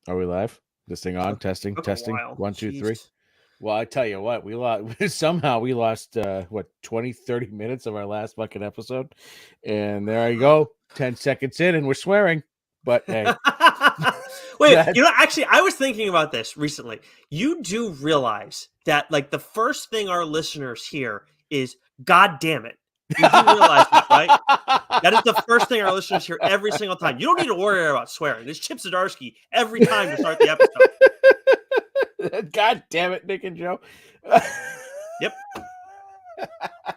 Are we live? This thing on? Testing, Took a testing. while. 1, 2, 3. Jeez. Well, I tell you what, we lost somehow we lost 20, 30 minutes of our last fucking episode. And there I go, 10 seconds in, and we're swearing. But hey, Wait, that actually, I was thinking about this recently. You do realize that, like, the first thing our listeners hear is "God damn it." You do realize that, right? That is the first thing our listeners hear every single time. You don't need to worry about swearing. There's Chip Zdarsky every time to start the episode. God damn it, Nick and Joe. Yep,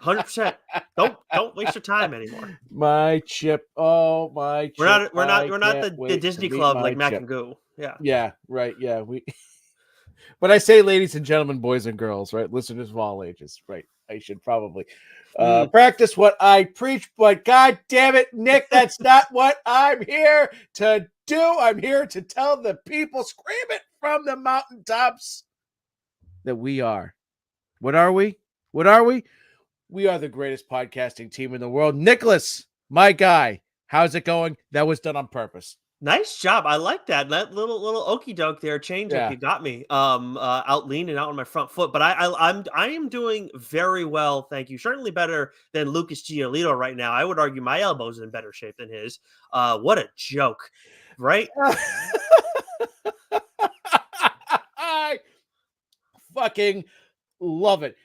100%. Don't waste your time anymore. My Chip. Oh, my Chip. We're not can't the wait to Disney meet Club my like Mac Chip. and Goo. Yeah. Yeah, right. Yeah, we. But I say, ladies and gentlemen, boys and girls, right? Listeners of all ages, right? I should probably practice what I preach, but God damn it, Nick, that's not what I'm here to do. I'm here to tell the people, scream it from the mountaintops, that we are. What are we? What are we? We are the greatest podcasting team in the world. Nicholas, my guy, how's it going? That was done on purpose. Nice job. I like that. That little okey doke there, change up. Yeah. You got me. Out leaning out on my front foot, but I am doing very well, thank you. Certainly better than Lucas Giolito right now. I would argue my elbow's in better shape than his. What a joke, right? I fucking love it.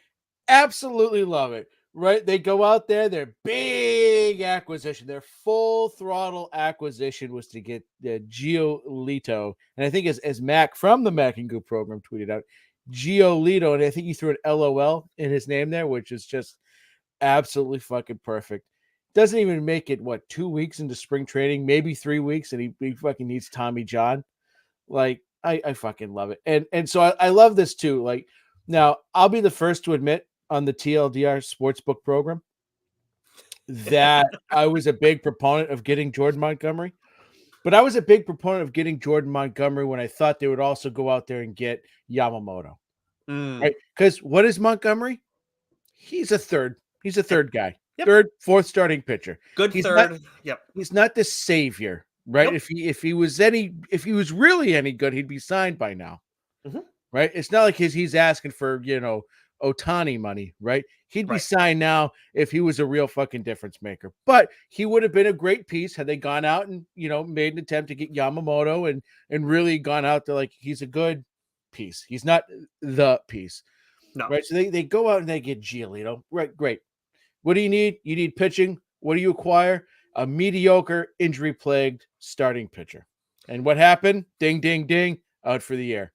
Absolutely love it. Right? They go out there, their big acquisition, their full throttle acquisition was to get Giolito. And I think as Mac from the Mac and Goo program tweeted out, Giolito, and I think he threw an LOL in his name there, which is just absolutely fucking perfect. Doesn't even make it, 2 weeks into spring training, maybe 3 weeks, and he fucking needs Tommy John. Like, I fucking love it. And so I love this too. Like, now I'll be the first to admit on the TLDR Sportsbook program that I was a big proponent of getting Jordan Montgomery, but I was a big proponent of getting Jordan Montgomery when I thought they would also go out there and get Yamamoto, right? Because what is Montgomery? He's a third guy, Yep. third, fourth starting pitcher. Good He's third. Yep. He's not the savior, right? Nope. If he was really any good, he'd be signed by now, right? It's not like he's asking for Ohtani money, right? He'd be signed now if he was a real fucking difference maker. But he would have been a great piece had they gone out and made an attempt to get Yamamoto and really gone out to, like, he's a good piece. He's not the piece. No. Right. So they go out and they get Giolito. Right, great. What do you need? You need pitching. What do you acquire? A mediocre, injury-plagued starting pitcher. And what happened? Ding, ding, ding, out for the year.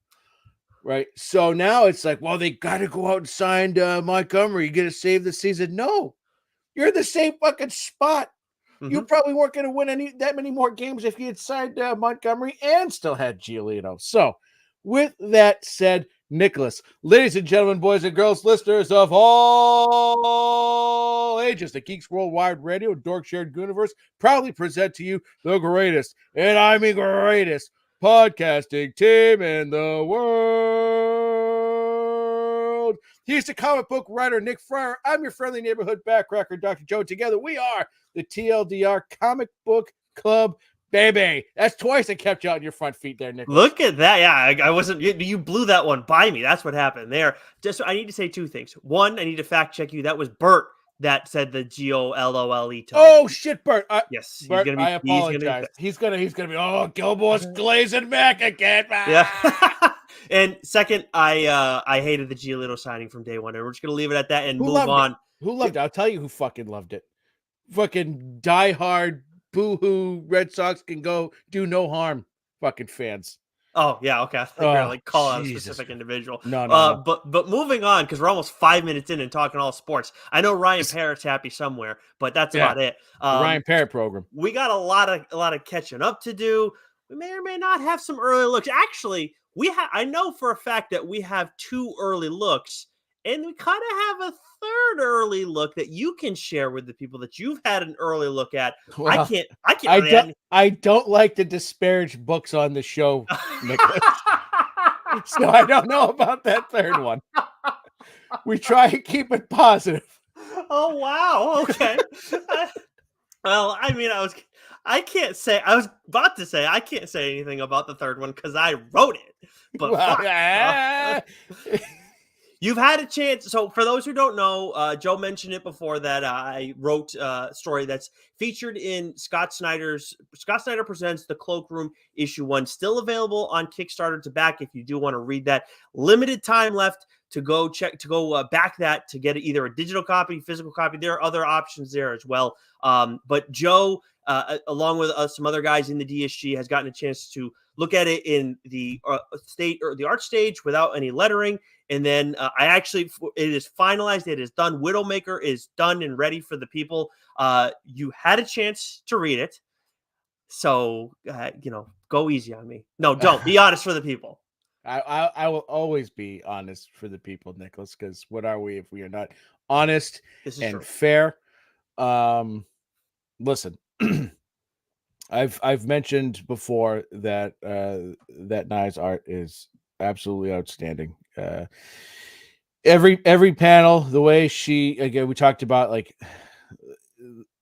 Right. So now it's like, well, they got to go out and sign Montgomery. You got to save the season. No, you're in the same fucking spot. You probably weren't going to win that many more games if you had signed Montgomery and still had Giolito. So with that said, Nicholas, ladies and gentlemen, boys and girls, listeners of all ages, the Geeks Worldwide Radio, Dork Shared Universe, proudly present to you the greatest, and I mean greatest, podcasting team in the world. He's the comic book writer, Nick Friar. I'm your friendly neighborhood backcracker, Dr. Joe. Together, we are the TLDR Comic Book Club. Baby, that's twice I kept you on your front feet there, Nicholas. Look at that. Yeah, I wasn't. You blew that one by me. That's what happened there. Just, I need to say two things. One, I need to fact check you. That was Bert that said the Giolito. Oh shit, Bert. Yes, Bert, I apologize. He's gonna be. Oh, Gilmore's glazing back again. Yeah. And second, I hated the Giolito signing from day one, and we're just gonna leave it at that and move on. Who loved it? I'll tell you who fucking loved it. Fucking diehard boo-hoo Red Sox can go do no harm fucking fans. Oh yeah, okay. I think we're like call out a specific individual. No. But moving on, because we're almost 5 minutes in and talking all sports. I know Ryan Parrott's happy somewhere, but that's about it. The Ryan Parrott program. We got a lot of catching up to do. We may or may not have some early looks. Actually, I know for a fact that we have 2 early looks, and we kind of have a third early look that you can share with the people that you've had an early look at. Well, I don't like to disparage books on the show, Nicholas. So I don't know about that third one. We try and keep it positive. Oh wow! Okay. Well, I mean, I can't say. I was about to say I can't say anything about the third one because I wrote it. But Well, fuck. You've had a chance. So, for those who don't know, Joe mentioned it before that I wrote a story that's featured in Scott Snyder Presents The Cloakroom issue 1, still available on Kickstarter to back if you do want to read that. Limited time left to go back that to get either a digital copy, physical copy. There are other options there as well. But Joe, along with some other guys in the DSG, has gotten a chance to look at it in the state or the art stage without any lettering. And then it is finalized. It is done. Widowmaker is done and ready for the people. You had a chance to read it. So, go easy on me. No, don't. Be honest for the people. I will always be honest for the people, Nicholas, because what are we if we are not honest and true. fair? Listen, I've mentioned before that that Nye's art is absolutely outstanding. Every panel, the way we talked about, like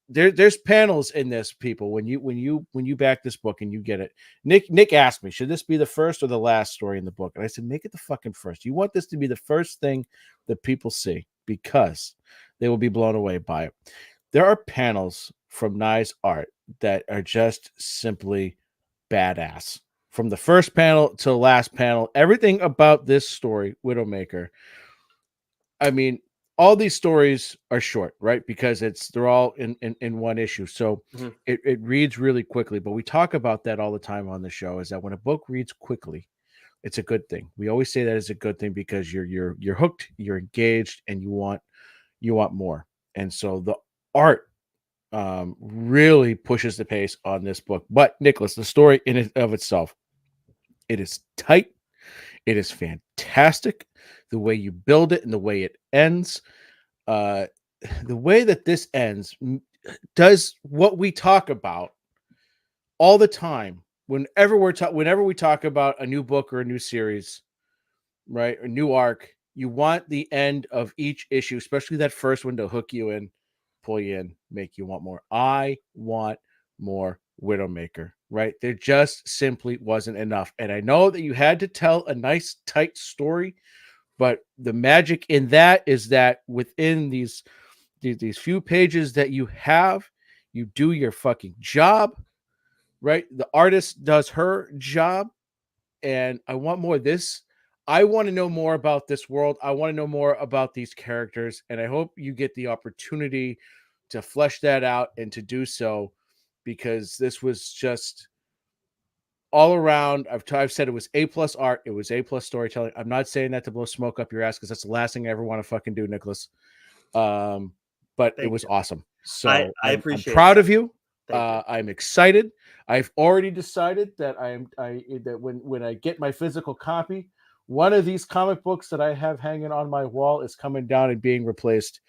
there's panels in this, people. When you back this book and you get it, Nick asked me, should this be the first or the last story in the book? And I said, make it the fucking first. You want this to be the first thing that people see because they will be blown away by it. There are panels from Nye's art that are just simply badass. From the first panel to the last panel, everything about this story, Widowmaker. I mean, all these stories are short, right? Because they're all in one issue. So it reads really quickly. But we talk about that all the time on the show, is that when a book reads quickly, it's a good thing. We always say that is a good thing because you're hooked, you're engaged, and you want more. And so the art really pushes the pace on this book. But Nicholas, the story in and of itself, it is tight. It is fantastic. The way you build it and the way it ends, the way that this ends does what we talk about all the time. Whenever we talk about a new book or a new series, right, a new arc, you want the end of each issue, especially that first one, to hook you in, pull you in, make you want more. I want more Widowmaker, right? There just simply wasn't enough. And I know that you had to tell a nice, tight story, but the magic in that is that within these few pages that you have, you do your fucking job, right? The artist does her job, and I want more of this. I want to know more about this world. I want to know more about these characters, and I hope you get the opportunity to flesh that out and to do so, because this was just all around. I've said it was A+ art. It was A+ storytelling. I'm not saying that to blow smoke up your ass, because that's the last thing I ever want to fucking do, Nicholas. But it was awesome. So I I'm appreciate proud that. of you. I'm excited. I've already decided that that when I get my physical copy, one of these comic books that I have hanging on my wall is coming down and being replaced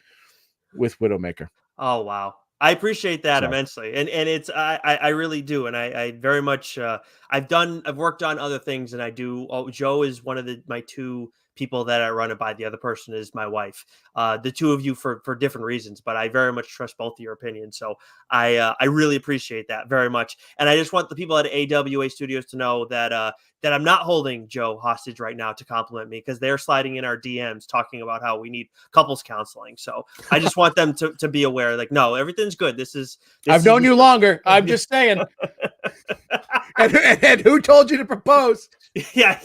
with Widowmaker. Oh, wow. I appreciate that immensely. And it's, I really do. And I very much, I've worked on other things, and Joe is one of my two people that I run it by. The other person is my wife. The two of you for different reasons, but I very much trust both of your opinions. So I really appreciate that very much. And I just want the people at AWA Studios to know that, that I'm not holding Joe hostage right now to compliment me, because they're sliding in our DMs talking about how we need couples counseling. So I just want them to be aware, like, no, everything's good. I've known you longer. I'm just saying. and who told you to propose? Yeah,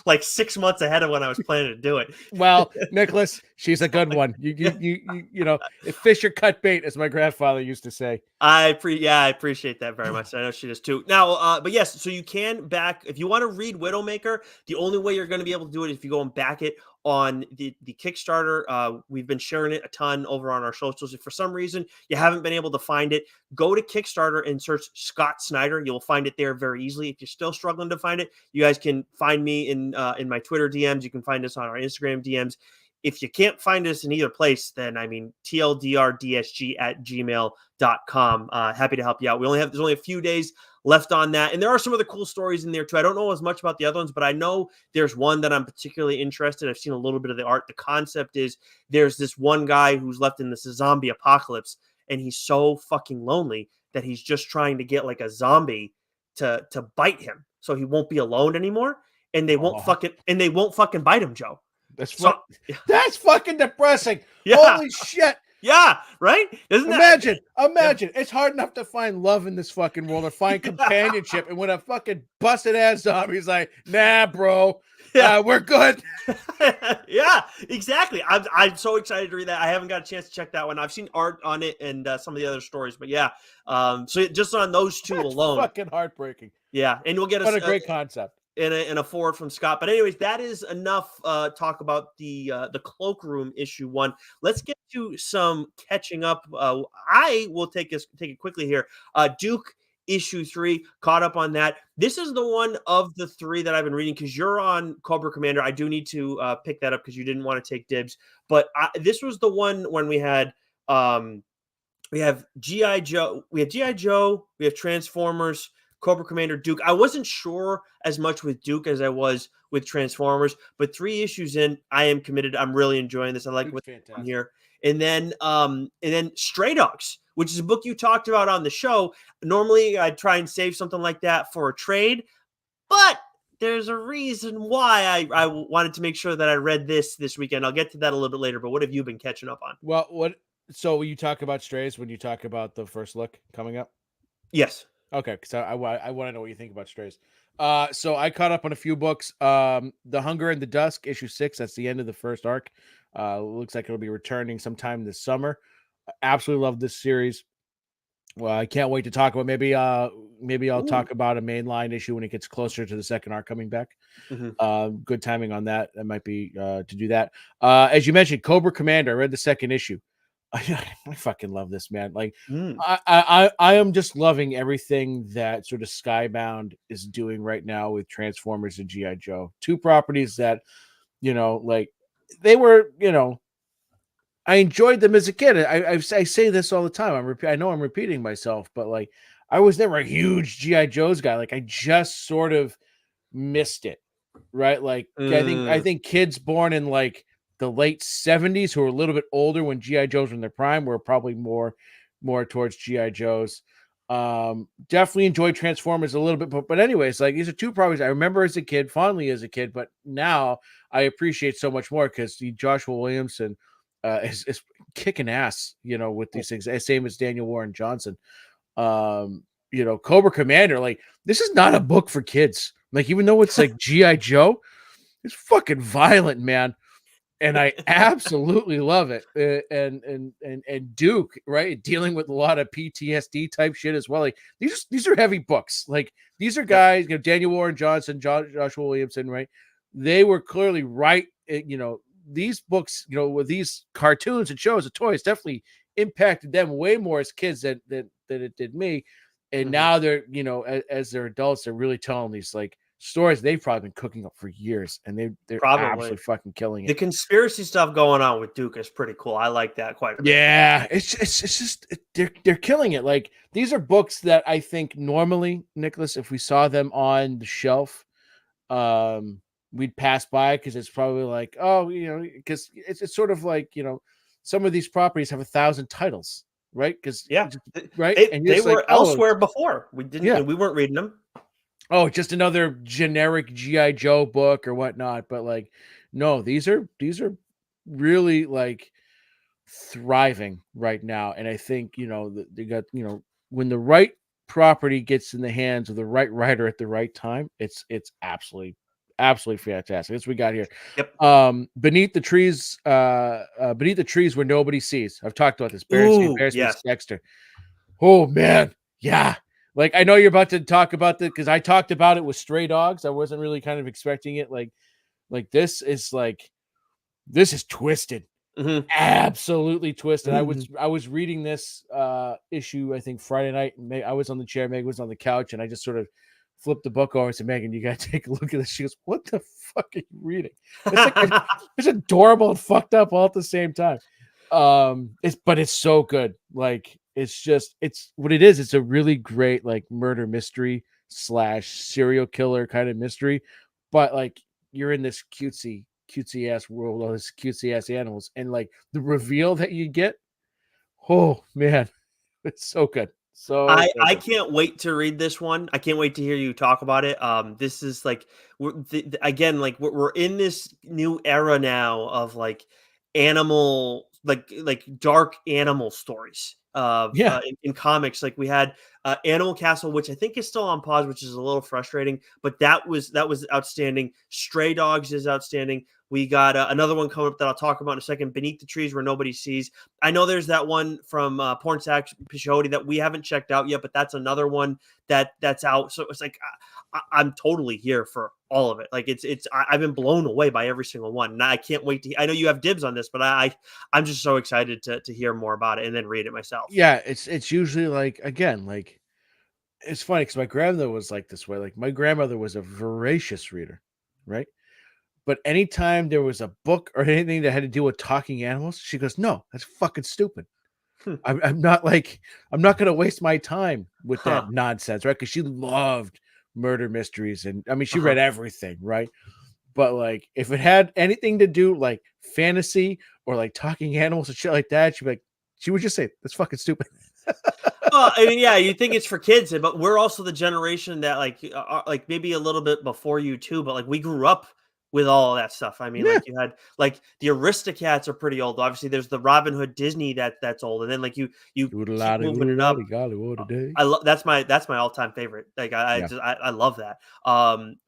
like 6 months ahead of when I was planning to do it. Well, Nicholas, she's a good one. You know, fish or cut bait, as my grandfather used to say. I appreciate that very much. I know she does too. Now, but yes, so you can back, if you want to read Widowmaker. The only way you're going to be able to do it is if you go and back it on the Kickstarter. We've been sharing it a ton over on our socials. If for some reason you haven't been able to find it, go to Kickstarter and search Scott Snyder. You'll find it there very easily. If you're still struggling to find it, you guys can find me in my Twitter DMs. You can find us on our Instagram DMs. If you can't find us in either place, then tldrdsg@gmail.com. Happy to help you out. There's only a few days left on that. And there are some other cool stories in there too. I don't know as much about the other ones, but I know there's one that I'm particularly interested in. I've seen a little bit of the art. The concept is there's this one guy who's left in this zombie apocalypse, and he's so fucking lonely that he's just trying to get like a zombie to bite him so he won't be alone anymore, and they won't Oh, fucking bite him, Joe. that's So that's fucking depressing. yeah, Holy shit. yeah, right? Isn't that yeah. Imagine. It's hard enough to find love in this fucking world or find companionship. And when a fucking busted ass zombie's like, nah, bro, Yeah. we're good. Yeah, exactly. I'm so excited to read that. I haven't got a chance to check that one. I've seen art on it and some of the other stories, but yeah. So just on those two That's alone, fucking heartbreaking. yeah, and we'll get What a great concept. in a forward from Scott. But anyways, that is enough talk about the Cloakroom issue 1. Let's get to some catching up. I will take it quickly here. Duke issue 3, caught up on that. This is the one of the 3 that I've been reading because you're on Cobra Commander. I do need to pick that up because you didn't want to take dibs. But this was the one when we had we have G.I. Joe, we have Transformers, Cobra Commander, Duke. I wasn't sure as much with Duke as I was with Transformers, but 3 issues in, I am committed. I'm really enjoying this. I like what's on here. And then Stray Dogs, which is a book you talked about on the show. Normally, I'd try and save something like that for a trade, but there's a reason why I wanted to make sure that I read this weekend. I'll get to that a little bit later, but what have you been catching up on? Well, so you talk about Strays when you talk about the first look coming up? Yes. Okay, because I want to know what you think about Strays. So I caught up on a few books. The Hunger and the Dusk, issue 6. That's the end of the first arc. Looks like it'll be returning sometime this summer. Absolutely love this series. Well, I can't wait to talk about. Maybe I'll talk about a mainline issue when it gets closer to the second arc coming back. Good timing on that. That might be to do that. As you mentioned, Cobra Commander. I read the second issue. I fucking love this, man. Like, I am just loving everything that sort of Skybound is doing right now with Transformers and G.I. Joe. 2 properties that, like they were, I enjoyed them as a kid. I say this all the time. I know I'm repeating myself, but like I was never a huge G.I. Joe's guy. Like I just sort of missed it, right? Like I think kids born in like the late 70s who are a little bit older when G.I. Joes were in their prime were probably more towards G.I. Joes. Definitely enjoyed Transformers a little bit, but anyways, like these are 2 properties I remember as a kid, fondly as a kid, but now I appreciate so much more because Joshua Williamson is kicking ass, with these things, same as Daniel Warren Johnson. Cobra Commander, like this is not a book for kids. Like even though it's like G.I. Joe, it's fucking violent, man. And I absolutely love it. And Duke, right, dealing with a lot of PTSD type shit as well. Like these are heavy books. Like these are guys, Daniel Warren Johnson, Joshua Williamson, right? They were clearly right. These books, with these cartoons and shows and toys, definitely impacted them way more as kids than it did me. And now they're, as they're adults, they're really telling these like stories they've probably been cooking up for years, and they're absolutely fucking killing it. The conspiracy stuff going on with Duke is pretty cool. I like that quite a bit. Yeah, it's just they're killing it. Like these are books that I think normally, Nicholas, if we saw them on the shelf, we'd pass by because it's probably like, because it's sort of like, some of these properties have 1,000 titles, right? Because right, and they were elsewhere before. We didn't, we weren't reading them. Oh, just another generic G.I. Joe book or whatnot. But like, no, these are really like thriving right now. And I think, they got, when the right property gets in the hands of the right writer at the right time, it's absolutely fantastic. That's what we got here. Yep. Beneath the trees where nobody sees. I've talked about this. Bears Dexter. Oh man. Yeah. Like, I know you're about to talk about this because I talked about it with Stray Dogs. I wasn't really kind of expecting it. Like this is twisted. Absolutely twisted. I was reading this issue, I think Friday night, and I was on the chair, Meg was on the couch, and I just sort of flipped the book over and said, Megan, you gotta take a look at this. She goes, what the fuck are you reading? It's like it's adorable and fucked up all at the same time. But it's so good. Like it's what it is. It's a really great like murder mystery / serial killer kind of mystery, but like you're in this cutesy ass world, all these cutesy ass animals, and like the reveal that you get, oh man, it's so good. So I good. can't wait to read this one. I can't wait to hear you talk about it. This is like again, like we're in this new era now of like animal, like dark animal stories. Yeah. In comics, like we had Animal Castle, which I think is still on pause, which is a little frustrating, but that was outstanding. Stray Dogs is outstanding. We got another one coming up that I'll talk about in a second. Beneath the Trees Where Nobody Sees. I know there's that one from Porn Sack Pichotti that we haven't checked out yet, but that's another one that's out. So it's like I'm totally here for all of it. Like I've been blown away by every single one, and I can't wait to. I know you have dibs on this, but I'm just so excited to hear more about it and then read it myself. Yeah, it's usually like, again, like, it's funny because my grandmother was like this way. Like, my grandmother was a voracious reader, right? But anytime there was a book or anything that had to do with talking animals, she goes, "No, that's fucking stupid. I'm not like, I'm not gonna waste my time with Huh. that nonsense," right? Because she loved murder mysteries, and I mean, she Uh-huh. read everything, right? But like, if it had anything to do like fantasy or like talking animals and shit like that, she would just say, "That's fucking stupid." Well, I mean, yeah, you think it's for kids, but we're also the generation that like maybe a little bit before you too, but like we grew up with all of that stuff. I mean, Yeah. like you had like the Aristocats are pretty old. Obviously, there's the Robin Hood Disney that's old, and then like you keep moving it up. Golly, what a day. I love that's my all time favorite. Like Yeah. I love that.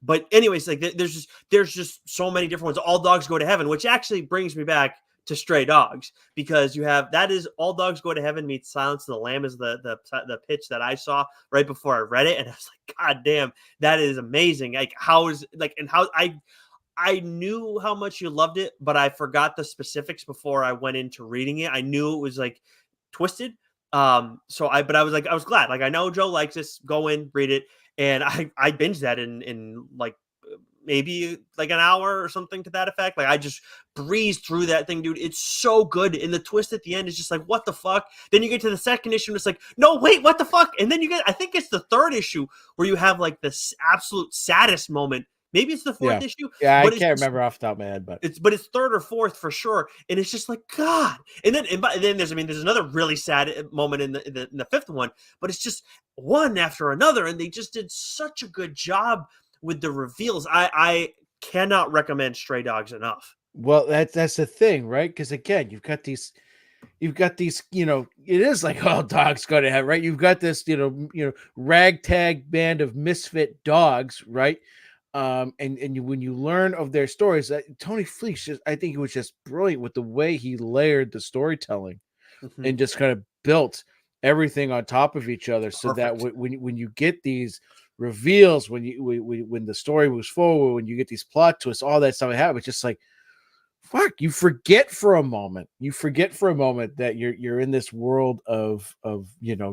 But anyways, like there's just so many different ones. All Dogs Go to Heaven, which actually brings me back to Stray Dogs because you have that is All Dogs Go to Heaven meets Silence of the Lamb is the pitch that I saw right before I read it, and I was like, God damn, that is amazing. Like how is like and how I knew how much you loved it, but I forgot the specifics before I went into reading it. I knew it was like twisted. But I was like, I was glad. Like I know Joe likes this. Go in, read it, and I binged that in like maybe like an hour or something to that effect. Like I just breezed through that thing, dude. It's so good. And the twist at the end is just like, what the fuck? Then you get to the second issue and it's like, no, wait, what the fuck? And then you get, I think it's the third issue where you have like this absolute saddest moment. Maybe it's the fourth Yeah. issue, Yeah, I but it's can't just remember off the top of my head, but it's third or fourth for sure, and it's just like God. And then there's another really sad moment in the fifth one, but it's just one after another, and they just did such a good job with the reveals. I cannot recommend Stray Dogs enough. well, that's the thing, right? Because again, you've got these, it is like all dogs go to heaven, right? You've got this, ragtag band of misfit dogs, right? And when you learn of their stories, Tony Fleecs I think he was just brilliant with the way he layered the storytelling Mhm. and just kind of built everything on top of each other, so that Perfect. when you get these reveals, when the story moves forward, when you get these plot twists, all that stuff happens, it's just like, fuck, you forget for a moment. You forget for a moment that you're in this world of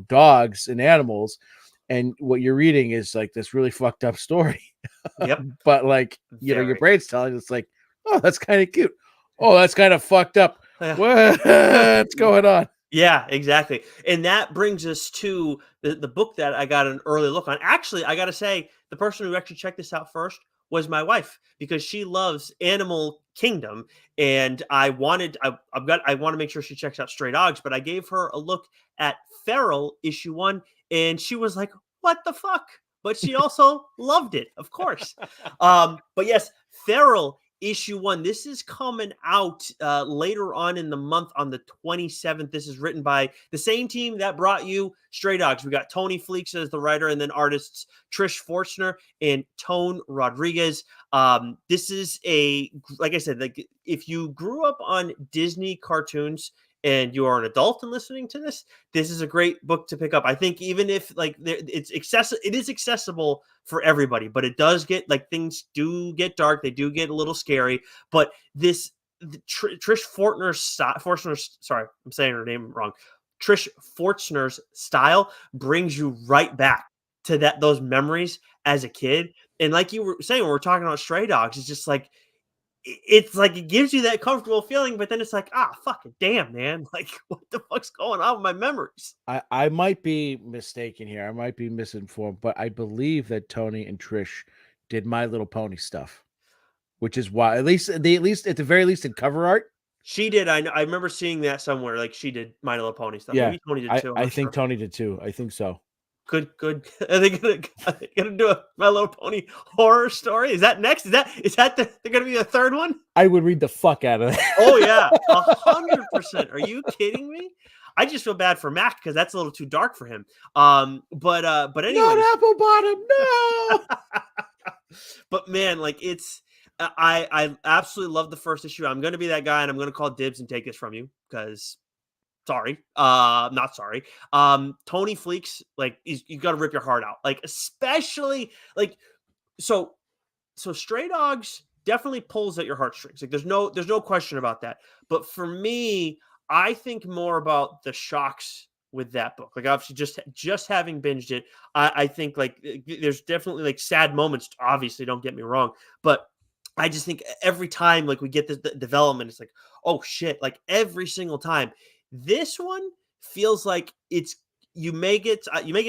dogs and animals, and what you're reading is like this really fucked up story. Yep. But like, your Very. brain's telling you, it's like, oh, that's kind of cute. Oh, that's kind of fucked up. Yeah. What's going on? Yeah, exactly. And that brings us to the book that I got an early look on. Actually, I got to say, the person who actually checked this out first was my wife because she loves Animal Kingdom, and I want to make sure she checks out Stray Dogs, but I gave her a look at Feral issue 1, and she was like, "What the fuck?" But she also loved it, of course. But yes, Feral issue 1. This is coming out later on in the month on the 27th. This is written by the same team that brought you Stray Dogs. We got Tony Fleecs as the writer, and then artists Trish Forstner and Tone Rodriguez. This is like I said, like if you grew up on Disney cartoons and you are an adult and listening to this is a great book to pick up. I think even if like it is accessible for everybody, but it does get like things do get dark, they do get a little scary. But Trish Forstner's sorry, I'm saying her name wrong. Trish Forstner's style brings you right back to those memories as a kid. And like you were saying, when we're talking about Stray Dogs, it's just like it's like it gives you that comfortable feeling, but then it's like, fucking damn, man. Like, what the fuck's going on with my memories? I might be mistaken here. I might be misinformed, but I believe that Tony and Trish did My Little Pony stuff, which is why at least at the very least in cover art, She did. I remember seeing that somewhere. Like she did My Little Pony stuff. Yeah, Maybe Tony did too. I'm I not think sure. Tony did too. I think so. Good, good. Are they gonna do a My Little Pony horror story? Is that next? They're gonna be a third one? I would read the fuck out of that. Oh yeah, 100%. Are you kidding me? I just feel bad for Mac because that's a little too dark for him. But Not anyways, apple bottom, no. but man, like I absolutely love the first issue. I'm gonna be that guy, and I'm gonna call dibs and take this from you because sorry, not sorry. Tony Fleeks, like you got to rip your heart out, like especially like so Stray Dogs definitely pulls at your heartstrings. Like there's no question about that. But for me, I think more about the shocks with that book. Like obviously just having binged it, I think like there's definitely like sad moments. Obviously, don't get me wrong, but I just think every time like we get this development, it's like, oh shit, like every single time. This one feels like you may get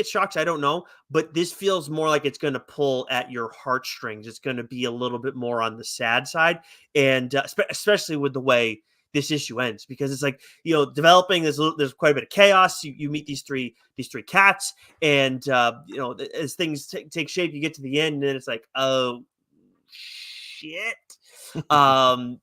shocks, I don't know, but this feels more like it's going to pull at your heartstrings. It's going to be a little bit more on the sad side, and especially with the way this issue ends, because it's like developing. There's quite a bit of chaos. You meet these three cats, and as things take shape, you get to the end, and then it's like, oh shit. Yeah,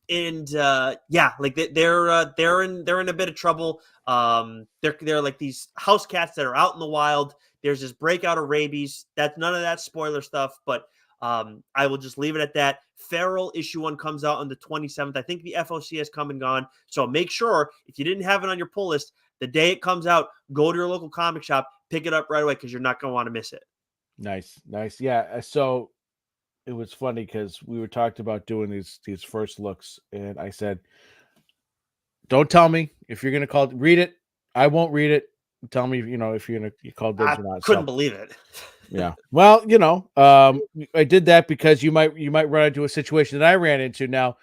like they're in a bit of trouble. They're like these house cats that are out in the wild. There's this breakout of rabies. That's none of that spoiler stuff, but I will just leave it at that. Feral issue 1 comes out on the 27th. I think the FOC has come and gone, so make sure if you didn't have it on your pull list the day it comes out, go to your local comic shop, pick it up right away because you're not going to want to miss it. Nice. Yeah. So it was funny because we were talked about doing these first looks, and I said, "Don't tell me if you're gonna read it. I won't read it. Tell me, if you're gonna call dibs I or not." couldn't So believe it. yeah, well, I did that because you might run into a situation that I ran into. Now,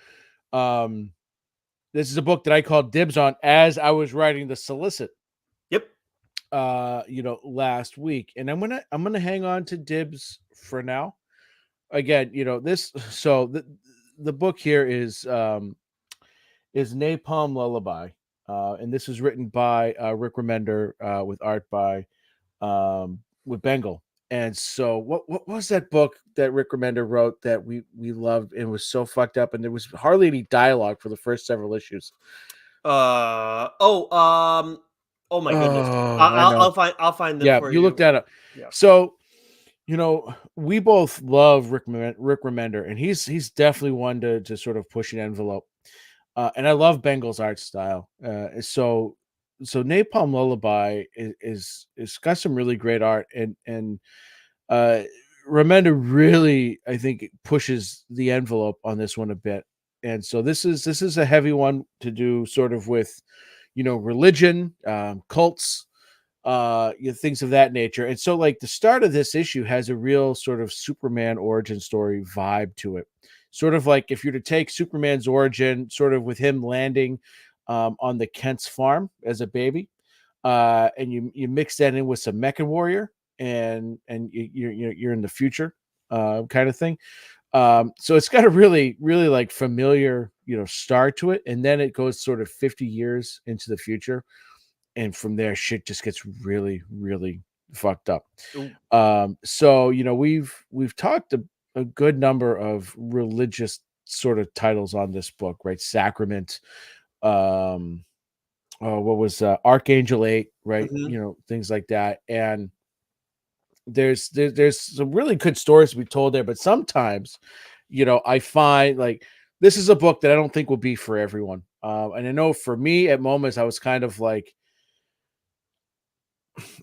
this is a book that I called dibs on as I was writing the solicit. Yep. Last week, and I'm gonna hang on to dibs for now. Again, this. So the book here is Napalm Lullaby, and this is written by Rick Remender with art by with Bengal. And so, what was that book that Rick Remender wrote that we loved and was so fucked up, and there was hardly any dialogue for the first several issues? Oh my goodness. Oh, I know. I'll find them Yeah, for you look you. that up. Yeah. So, we both love Rick Remender, and he's definitely one to sort of push an envelope. And I love Bengal's art style. So Napalm Lullaby is got some really great art, and Remender really, I think, pushes the envelope on this one a bit. And so this is a heavy one to do, sort of with, religion, cults, things of that nature. And so, like, the start of this issue has a real sort of Superman origin story vibe to it. Sort of like if you're to take Superman's origin, sort of with him landing on the Kent's farm as a baby, and you mix that in with some Mecha Warrior, and you're in the future, kind of thing. So it's got a really, really like familiar, start to it, and then it goes sort of 50 years into the future, and from there, shit just gets really, really fucked up. So we've talked a good number of religious sort of titles on this book, right? Sacrament, what was Archangel 8, right? Mm-hmm. Things like that. And there's some really good stories to be told there, but sometimes, I find like this is a book that I don't think will be for everyone. And I know for me at moments I was kind of like,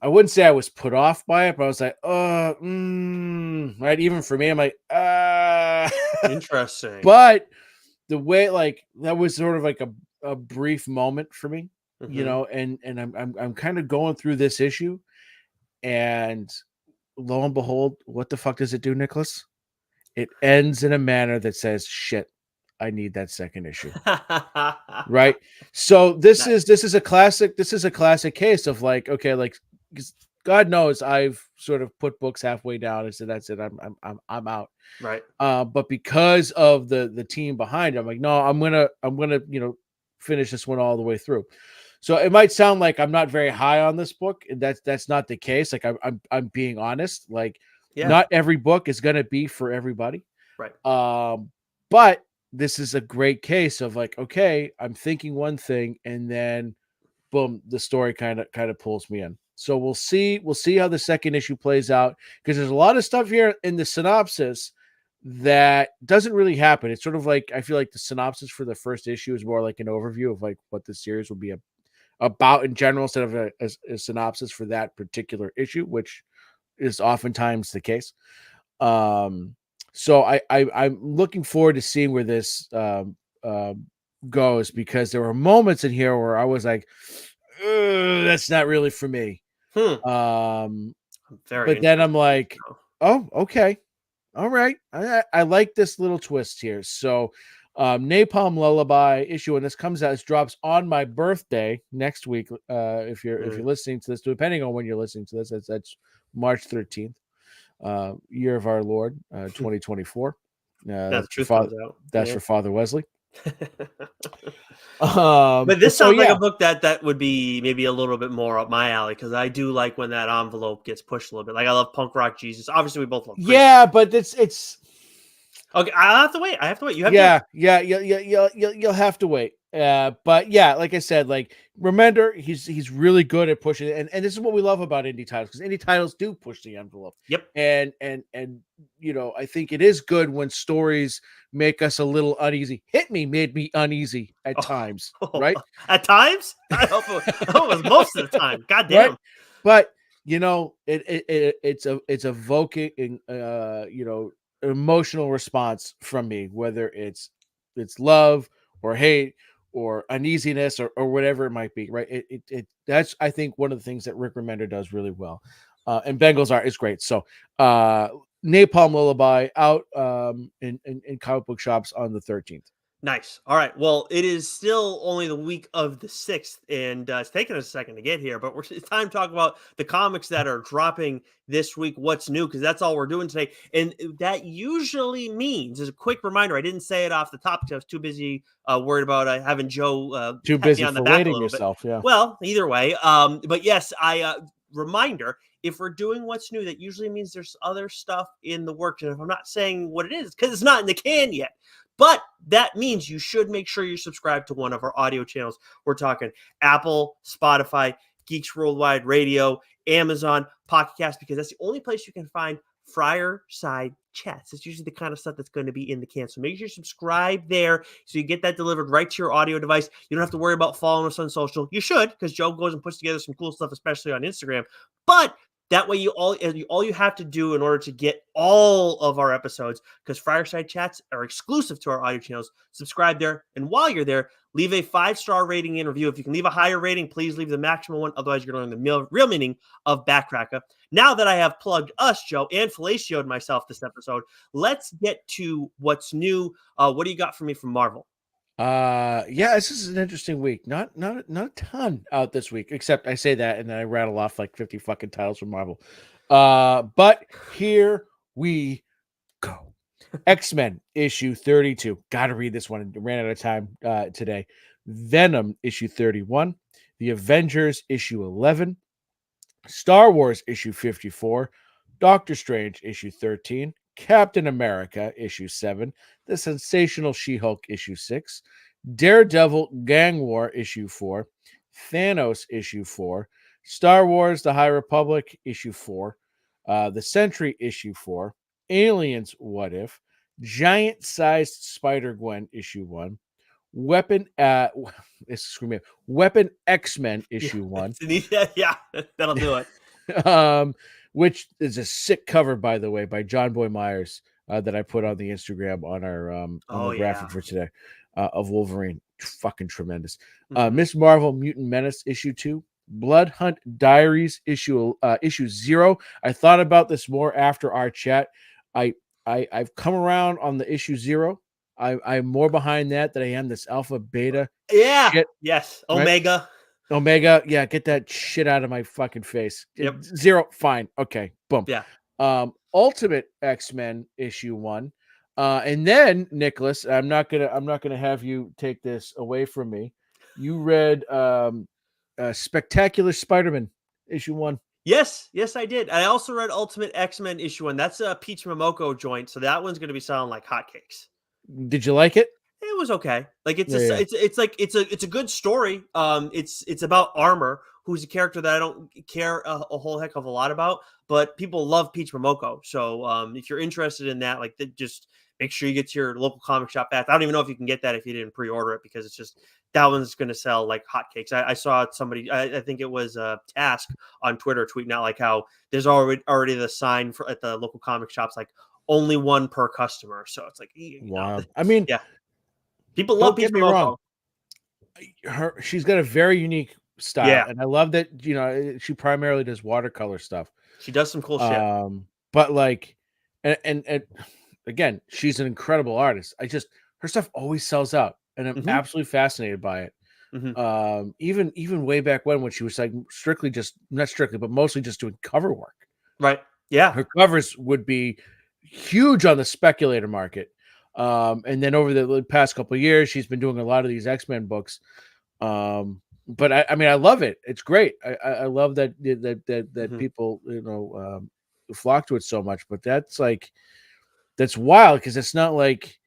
I wouldn't say I was put off by it, but I was like, right. Even for me, I'm like, Interesting. but the way, like, that was sort of like a brief moment for me, Mm-hmm. and I'm kind of going through this issue, and lo and behold, what the fuck does it do, Nicholas? It ends in a manner that says, shit, I need that second issue. Right. So this Nice. is a classic. This is a classic case of like, okay, like, 'cause God knows I've sort of put books halfway down and said, that's it. I'm out. Right. But because of the team behind it, I'm like, no, I'm gonna, finish this one all the way through. So it might sound like I'm not very high on this book, and that's not the case. Like I'm being honest. Like Yeah. not every book is going to be for everybody. Right. But this is a great case of like, okay, I'm thinking one thing, and then boom, the story kind of pulls me in. So we'll see how the second issue plays out, because there's a lot of stuff here in the synopsis that doesn't really happen. It's sort of like, I feel like the synopsis for the first issue is more like an overview of like what the series will be about in general, instead of a synopsis for that particular issue, which is oftentimes the case. So I'm looking forward to seeing where this goes, because there were moments in here where I was like, that's not really for me. I'm very But then I'm like, now. oh, okay, all right, I like this little twist here. So Napalm Lullaby issue, and this comes out, this drops on my birthday next week. If you're listening to this, depending on when you're listening to this, that's March 13th, year of our Lord, 2024. The truth Father, comes out. that's for Father Wesley. But this so sounds like yeah. a book that would be maybe a little bit more up my alley, because I do like when that envelope gets pushed a little bit. Like I love Punk Rock Jesus. Obviously, we both love. Yeah, but it's okay. I have to wait. You have yeah, you'll have to wait. But yeah, like I said, like remember, he's really good at pushing it, and this is what we love about indie titles, because indie titles do push the envelope. Yep. And you know, I think it is good when stories make us a little uneasy. Hit Me made me uneasy at times, right? At times, I hope it was most of the time. God damn. Right? But you know, it's evoking, you know, emotional response from me, whether it's love or hate or uneasiness or whatever it might be, right? That's, I think, one of the things that Rick Remender does really well. And Bengal's art is great. So Napalm Lullaby out in comic book shops on the 13th. Nice. All right. Well, it is still only the week of the 6th, and it's taken us a second to get here, but it's time to talk about the comics that are dropping this week, what's new, because that's all we're doing today. And that usually means, as a quick reminder, I didn't say it off the top because I was too busy worried about having Joe Too pat busy me on the back a filleting little bit. yourself. Yeah. Well, either way. But yes, reminder, if we're doing what's new, that usually means there's other stuff in the works. And if I'm not saying what it is, because it's not in the can yet. But that means you should make sure you're subscribed to one of our audio channels. We're talking Apple, Spotify, Geeks Worldwide Radio, Amazon, Pocket Cast, because that's the only place you can find Friar Side Chats. It's usually the kind of stuff that's going to be in the can. So make sure you subscribe there so you get that delivered right to your audio device. You don't have to worry about following us on social. You should, because Joe goes and puts together some cool stuff, especially on Instagram. But that way, all you have to do in order to get all of our episodes, because Fireside Chats are exclusive to our audio channels, subscribe there. And while you're there, leave a 5-star rating and review. If you can leave a higher rating, please leave the maximum one. Otherwise, you're going to learn the real meaning of Backcracker. Now that I have plugged us, Joe, and fellatioed myself this episode, let's get to what's new. What do you got for me from Marvel? Yeah, this is an interesting week. Not a ton out this week, except I say that and then I rattle off like 50 fucking titles from Marvel. But here we go. X-Men issue 32. Gotta read this one. Ran out of time today. Venom issue 31. The Avengers issue 11. Star Wars issue 54. Doctor Strange issue 13. Captain America issue 7. The Sensational She-Hulk issue 6. Daredevil Gang War issue 4. Thanos issue 4. Star Wars The High Republic issue 4. The Sentry issue 4. Aliens What If. Giant Sized Spider-Gwen issue 1. Weapon Weapon X-Men issue 1. Yeah, that'll do it. Which is a sick cover, by the way, by John Boy Myers, that I put on the Instagram on our on the graphic for today, of Wolverine. Fucking tremendous. Miss Marvel Mutant Menace issue 2. Blood Hunt Diaries issue 0. I thought about this more after our chat. I've come around on the issue 0. I'm more behind that than I am this alpha beta. Yeah. Shit, yes. Omega. Right? Omega. Yeah. Get that shit out of my fucking face. Yep. 0. Fine. Okay. Boom. Yeah. Ultimate X-Men issue 1. And then Nicholas, I'm not gonna have you take this away from me. you read Spectacular Spider-Man issue 1. Yes, yes, I did. I also read Ultimate X-Men issue 1. That's a Peach Momoko joint, so that one's gonna be selling like hotcakes. Did you like it? It was okay. Like Yeah, yeah. it's a good story. It's about Armor, who's a character that I don't care a whole heck of a lot about, but people love Peach Momoko. So if you're interested in that, like just make sure you get to your local comic shop fast. I don't even know if you can get that if you didn't pre-order it because it's just that one's going to sell like hotcakes. I saw somebody, I think it was Task on Twitter tweeting out like how there's already the sign for at the local comic shops like only one per customer. So it's like Wow. I mean, yeah. People love don't Peach get me wrong. Momoko. She's got a very unique style, Yeah, and I love that. She primarily does watercolor stuff. she does some cool shit. But like, and again, she's an incredible artist. Her stuff always sells out, and I'm Mhm, absolutely fascinated by it. mhm. Even way back when she was like strictly just not strictly, but mostly just doing cover work. Right. Yeah. Her covers would be huge on the speculator market. And then over the past couple of years, she's been doing a lot of these X-Men books. But I mean, I love it. It's great. I love that Mhm. people flock to it so much. But that's wild because it's not like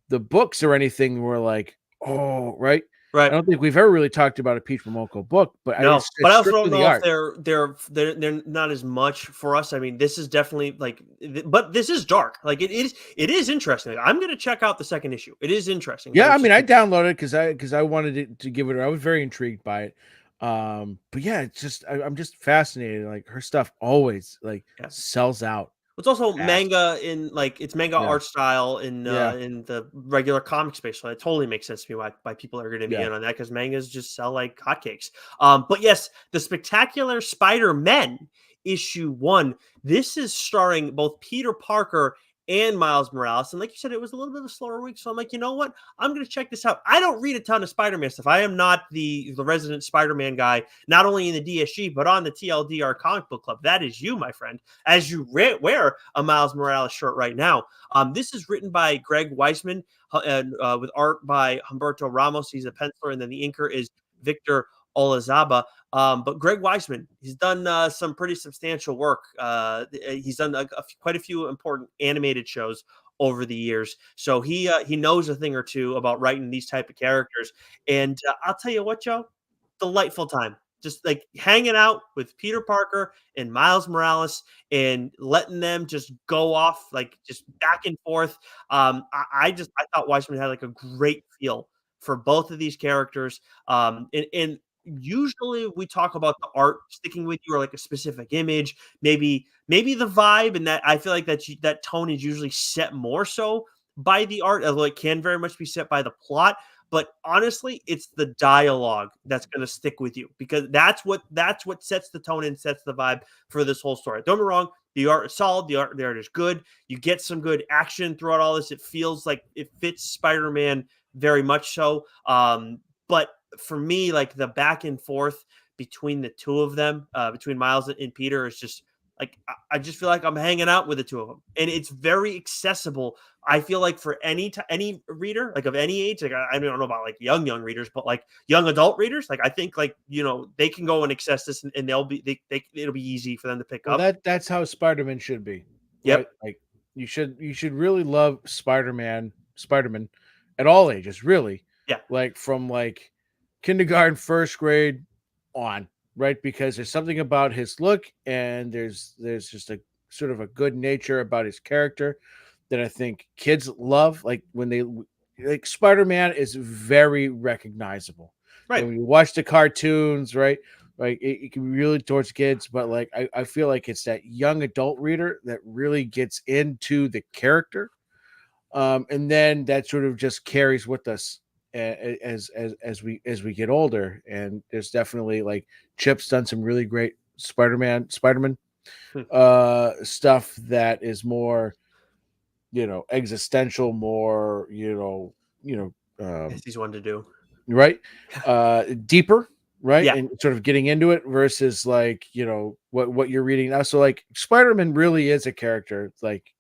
the books or anything were like, oh, right. I Right. don't think we've ever really talked about a Peach Momoko book, but No, but it's I also strictly don't the know if art. they're not as much for us. I mean, this is definitely like, but this is dark. Like it is interesting. Like, I'm gonna check out the second issue. It is interesting, but Yeah, I it's mean, just I like, downloaded it because I wanted it to give it. I was very intrigued by it. But yeah, it's just I'm just fascinated. Like her stuff always like yeah. sells out It's also fast. manga in like it's manga Yeah, art style yeah, in the regular comic space. So it totally makes sense to me why people are going to be yeah. in on that because mangas just sell like hotcakes. But yes, the Spectacular Spider-Men issue 1. This is starring both Peter Parker and Miles Morales. And like you said, it was a little bit of a slower week. So I'm like, you know what? I'm going to check this out. I don't read a ton of Spider-Man stuff. I am not the resident Spider-Man guy, not only in the DSG, but on the TLDR comic book club. That is you, my friend, as you wear a Miles Morales shirt right now. This is written by Greg Weisman and with art by Humberto Ramos. He's a penciler, and then the inker is Victor Olazaba. But Greg Weisman, he's done some pretty substantial work. He's done quite a few important animated shows over the years, so he knows a thing or two about writing these type of characters. And I'll tell you what, Joe, delightful time. Just like hanging out with Peter Parker and Miles Morales and letting them just go off like just back and forth. I thought Weissman had like a great feel for both of these characters. And usually we talk about the art sticking with you or like a specific image, maybe the vibe, and that I feel like that tone is usually set more so by the art, although it can very much be set by the plot. But honestly, it's the dialogue that's going to stick with you because that's what sets the tone and sets the vibe for this whole story. Don't be wrong, the art is solid, the art is good. You get some good action throughout all this. It feels like it fits Spider-Man very much so. But for me, like the back and forth between the two of them, between Miles and Peter, is just like I just feel like I'm hanging out with the two of them, and it's very accessible. I feel like for any reader, like of any age, like I don't know about like young readers, but like young adult readers, like I think like they can go and access this, and they'll be it'll be easy for them to pick Well, up. that's how Spider-Man should be, right? Yep. Like you should really love Spider-Man at all ages, really. Yeah. Like from like kindergarten, first grade on, right? Because there's something about his look and there's just a sort of a good nature about his character that I think kids love. Like when they like Spider-Man is very recognizable. Right. And when you watch the cartoons, right? Like it can be really towards kids, but like I feel like it's that young adult reader that really gets into the character. And then that sort of just carries with us as we get older. And there's definitely like Chip's done some really great Spider-Man Hmm. stuff that is more existential, more Yes, he's one to do. right, deeper, right, Yeah. and sort of getting into it versus like what you're reading now. So like Spider-Man really is a character like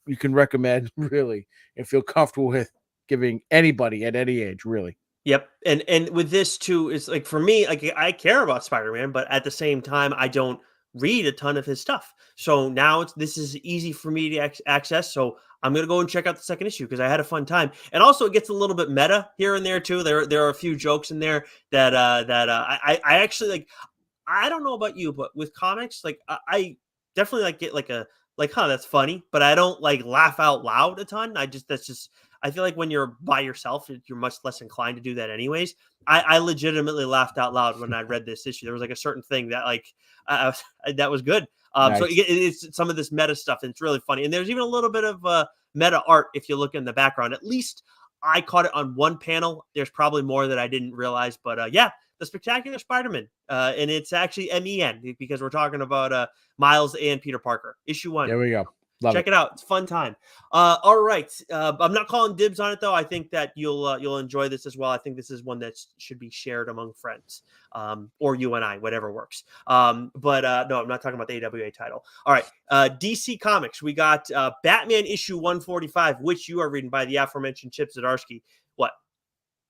you can recommend really and feel comfortable with giving anybody at any age, really. Yep, and with this too, it's like for me, like I care about Spider-Man, but at the same time, I don't read a ton of his stuff. So now this is easy for me to access. So I'm gonna go and check out the second issue because I had a fun time, and also it gets a little bit meta here and there too. There are a few jokes in there that I actually like. I don't know about you, but with comics, like I definitely like get like a like, huh, that's funny, but I don't like laugh out loud a ton. That's just I feel like when you're by yourself, you're much less inclined to do that anyways. I legitimately laughed out loud when I read this issue. There was like a certain thing that like that was good. So Nice. it's some of this meta stuff, and it's really funny. And there's even a little bit of meta art if you look in the background. At least I caught it on one panel. There's probably more that I didn't realize, but yeah, the Spectacular Spider-Man, and it's actually MEN because we're talking about Miles and Peter Parker. Issue 1. There we go. Love Check it. it out. It's a fun time. All right. I'm not calling dibs on it though. I think that you'll enjoy this as well. I think this is one that should be shared among friends, or you and I, whatever works. But no, I'm not talking about the AWA title. All right. DC Comics. We got Batman issue 145, which you are reading by the aforementioned Chip Zdarsky. What?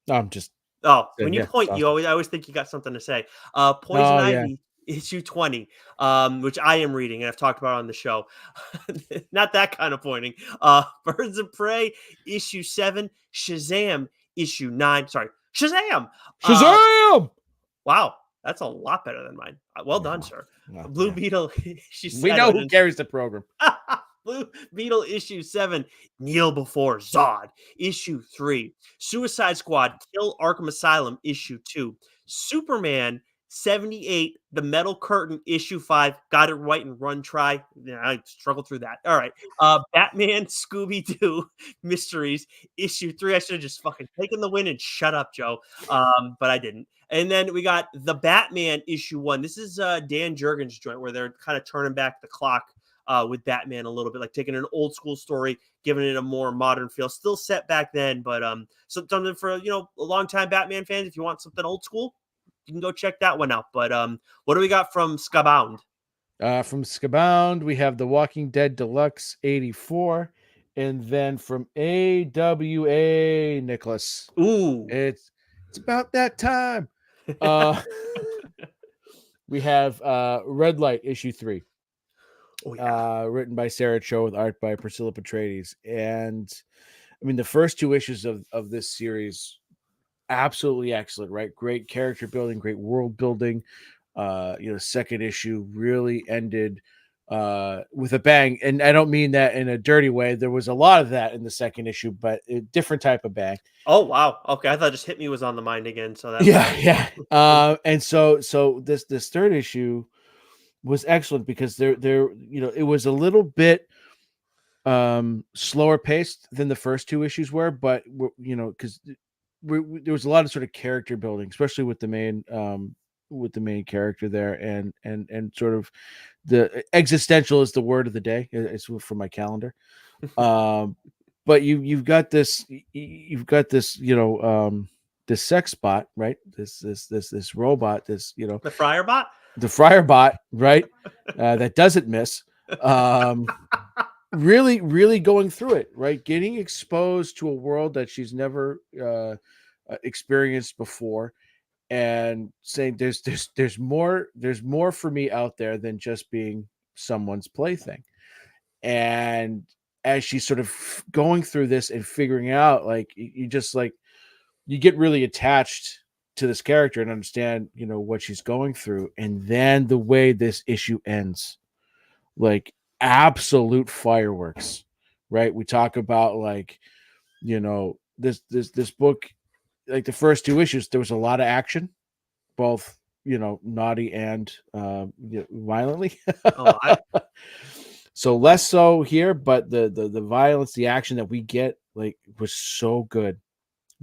I'm just Oh, when saying, you yeah, point, it's awesome. I always think you got something to say. Poison Oh yeah. Ivy issue 20, which I am reading and I've talked about on the show. Not that kind of pointing. Birds of Prey issue 7, Shazam issue 9. Sorry, Shazam. Shazam! Wow, that's a lot better than mine. Well done, No, sir. no, Blue yeah. Beetle issue We know 7 who and carries the program. Blue Beetle issue 7, Kneel Before Zod issue 3, Suicide Squad Kill Arkham Asylum issue 2, Superman 78, The Metal Curtain issue 5, got it right and run try. Yeah, I struggled through that. All right. Batman Scooby Doo Mysteries issue 3. I should have just fucking taken the win and shut up, Joe. But I didn't. And then we got The Batman issue 1. This is Dan Jurgens' joint where they're kind of turning back the clock with Batman a little bit, like taking an old school story, giving it a more modern feel. Still set back then, but something for a long time Batman fans. If you want something old school, you can go check that one out. But what do we got from Scabound? From Scabound, we have The Walking Dead Deluxe 84. And then from AWA, Nicholas, Ooh, it's about that time. Uh, we have Red Light issue 3, oh yeah. written by Sarah Cho with art by Priscilla Patrades. And I mean, the first 2 issues of this series, absolutely excellent, right? Great character building, great world building. Second issue really ended with a bang, and I don't mean that in a dirty way. There was a lot of that in the second issue, but a different type of bang. Oh wow. Okay, I thought just hit me was on the mind again. So that Yeah, yeah. And so this third issue was excellent because there it was a little bit slower paced than the first 2 issues were, but because there was a lot of sort of character building, especially with the main character there, and sort of the existential is the word of the day. It's from my calendar. But you've got this this sex bot, right? This robot, the Friar bot. the Friar bot, right? That doesn't miss. Really, really going through it, right? Getting exposed to a world that she's never experienced before, and saying there's more for me out there than just being someone's plaything. And as she's sort of going through this and figuring out, like you just like you get really attached to this character and understand what she's going through. And then the way this issue ends, like absolute fireworks, right? We talk about like this book, like the first 2 issues, there was a lot of action, both naughty and violently. Oh, So less so here, but the violence, the action that we get, like, was so good,